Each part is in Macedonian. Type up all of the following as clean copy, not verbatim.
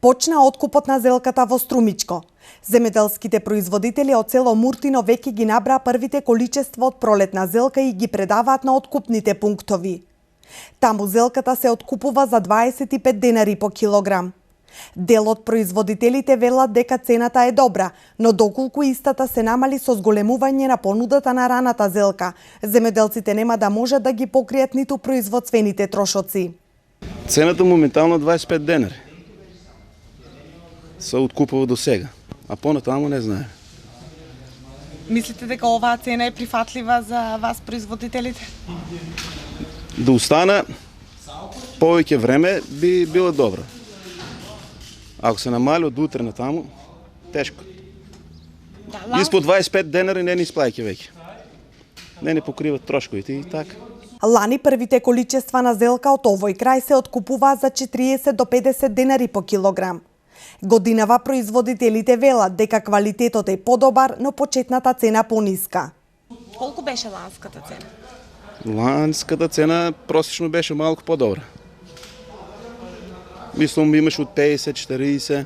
Почна откупот на зелката во Струмичко. Земеделските производители од село Муртино веќе ги набраа првите количества од пролетна зелка и ги предаваат на откупните пунктови. Таму зелката се откупува за 25 денари по килограм. Дел од производителите велат дека цената е добра, но доколку истата се намали со зголемување на понудата на раната зелка, земеделците нема да можат да ги покријат ниту производствените трошоци. Цената моментално 25 денари се откупува до сега, а понатаму не знае. Мислите дека оваа цена е прифатлива за вас производителите? Да остана повеќе време би било добро. Ако се намали од утре на таму, тешко. Испод 25 денари не ни сплаќа веќе. Не ни покриват трошковите и така. Лани првите количества на зелка од овој крај се откупуваа за 40 до 50 денари по килограм. Годинава производителите велат дека квалитетот е подобар, но почетната цена пониска. Колку беше ланската цена? Ланската цена просечно беше малку подобра. Мислам имаше од 50, 40,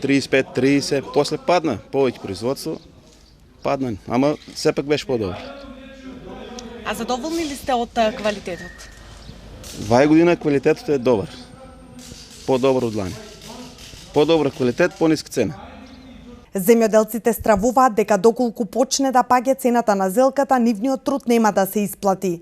35, 30, после падна повеќе производство, падна, ама сепак беше подобар. А задоволни ли сте од квалитетот? Вај година квалитетот е добар. Подобар од лани. Подобар квалитет, пониска цена. Земјоделците стравуваат дека доколку почне да паѓа цената на зелката, нивниот труд нема да се исплати.